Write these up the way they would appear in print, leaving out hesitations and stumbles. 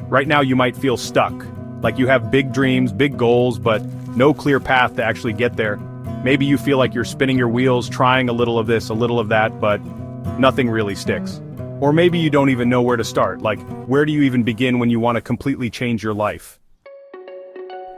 Right now you might feel stuck, like you have big dreams, big goals, but no clear path to actually get there. Maybe you feel like you're spinning your wheels, trying a little of this, a little of that, but nothing really sticks. Or maybe you don't even know where to start, like, where do you even begin when you want to completely change your life?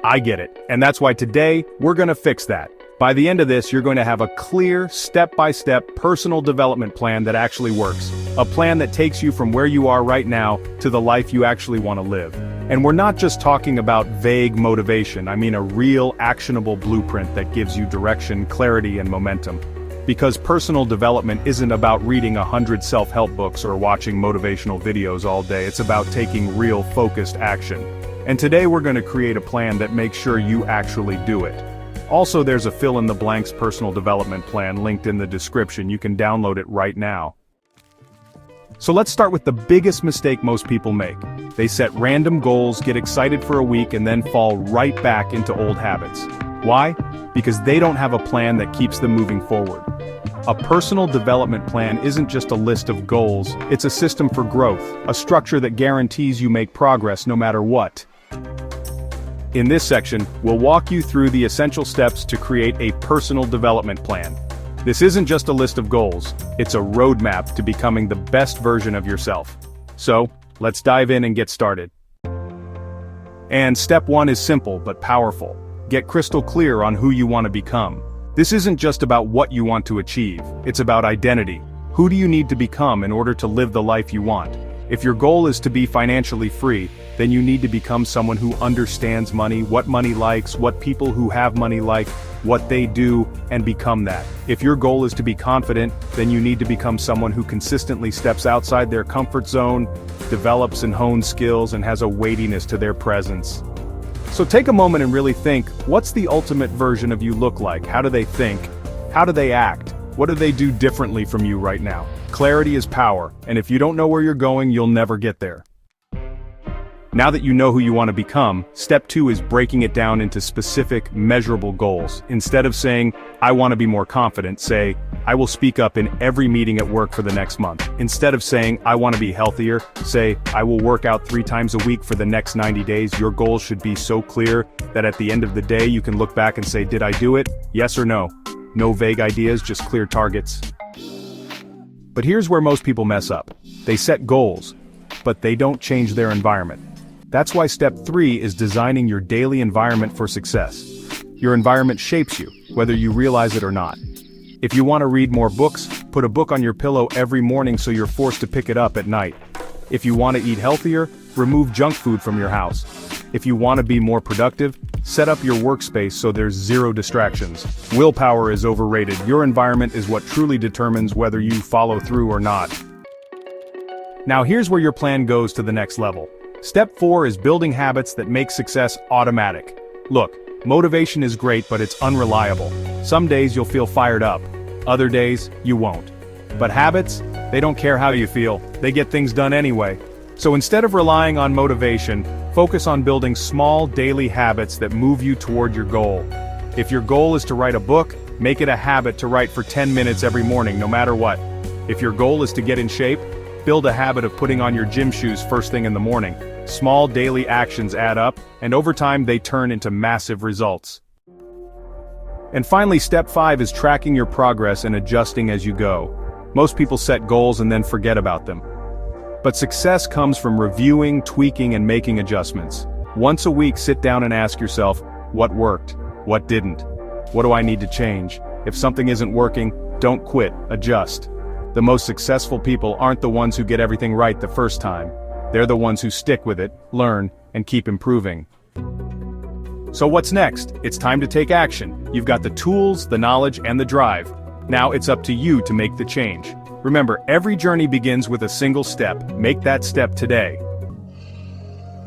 I get it, and that's why today, we're gonna fix that. By the end of this, you're going to have a clear, step-by-step personal development plan that actually works. A plan that takes you from where you are right now to the life you actually want to live. And we're not just talking about vague motivation, I mean a real, actionable blueprint that gives you direction, clarity, and momentum. Because personal development isn't about reading 100 self-help books or watching motivational videos all day, it's about taking real, focused action. And today we're going to create a plan that makes sure you actually do it. Also, there's a fill-in-the-blanks personal development plan linked in the description. You can download it right now. So let's start with the biggest mistake most people make. They set random goals, get excited for a week, and then fall right back into old habits. Why? Because they don't have a plan that keeps them moving forward. A personal development plan isn't just a list of goals, it's a system for growth, a structure that guarantees you make progress no matter what. In this section, we'll walk you through the essential steps to create a personal development plan. This isn't just a list of goals, it's a roadmap to becoming the best version of yourself. So, let's dive in and get started. And step 1 is simple but powerful. Get crystal clear on who you want to become. This isn't just about what you want to achieve, it's about identity. Who do you need to become in order to live the life you want? If your goal is to be financially free, then you need to become someone who understands money, what money likes, what people who have money like, what they do, and become that. If your goal is to be confident, then you need to become someone who consistently steps outside their comfort zone, develops and hones skills, and has a weightiness to their presence. So take a moment and really think, what's the ultimate version of you look like? How do they think? How do they act? What do they do differently from you right now? Clarity is power, and if you don't know where you're going, you'll never get there. Now that you know who you want to become, step 2 is breaking it down into specific, measurable goals. Instead of saying, I want to be more confident, say, I will speak up in every meeting at work for the next month. Instead of saying, I want to be healthier, say, I will work out 3 times a week for the next 90 days. Your goals should be so clear that at the end of the day you can look back and say, did I do it? Yes or no? No vague ideas, just clear targets. But here's where most people mess up. They set goals, but they don't change their environment. That's why step 3 is designing your daily environment for success. Your environment shapes you, whether you realize it or not. If you want to read more books, put a book on your pillow every morning so you're forced to pick it up at night. If you want to eat healthier, remove junk food from your house. If you want to be more productive, set up your workspace so there's 0 distractions. Willpower is overrated. Your environment is what truly determines whether you follow through or not. Now here's where your plan goes to the next level. Step 4 is building habits that make success automatic. Look, motivation is great, but it's unreliable. Some days you'll feel fired up. Other days, you won't. But habits, they don't care how you feel. They get things done anyway. So instead of relying on motivation, focus on building small daily habits that move you toward your goal. If your goal is to write a book, make it a habit to write for 10 minutes every morning, no matter what. If your goal is to get in shape, build a habit of putting on your gym shoes first thing in the morning. Small daily actions add up, and over time they turn into massive results. And finally, step 5 is tracking your progress and adjusting as you go. Most people set goals and then forget about them. But success comes from reviewing, tweaking, and making adjustments. Once a week, sit down and ask yourself, what worked? What didn't? What do I need to change? If something isn't working, don't quit, adjust. The most successful people aren't the ones who get everything right the first time. They're the ones who stick with it, learn, and keep improving. So what's next? It's time to take action. You've got the tools, the knowledge, and the drive. Now it's up to you to make the change. Remember, every journey begins with a single step. Make that step today.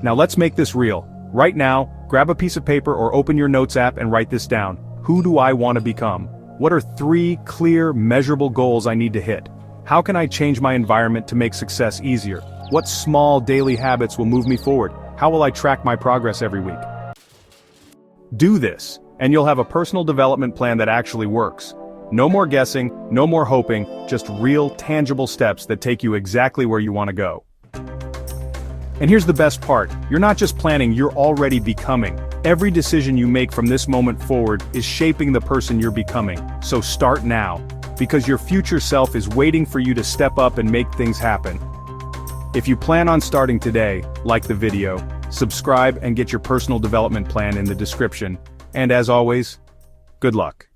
Now let's make this real. Right now, grab a piece of paper or open your notes app and write this down. Who do I want to become? What are 3 clear, measurable goals I need to hit? How can I change my environment to make success easier? What small daily habits will move me forward? How will I track my progress every week? Do this, and you'll have a personal development plan that actually works. No more guessing, no more hoping, just real, tangible steps that take you exactly where you want to go. And here's the best part, you're not just planning, you're already becoming. Every decision you make from this moment forward is shaping the person you're becoming. So start now, because your future self is waiting for you to step up and make things happen. If you plan on starting today, like the video, subscribe and get your personal development plan in the description. And as always, good luck.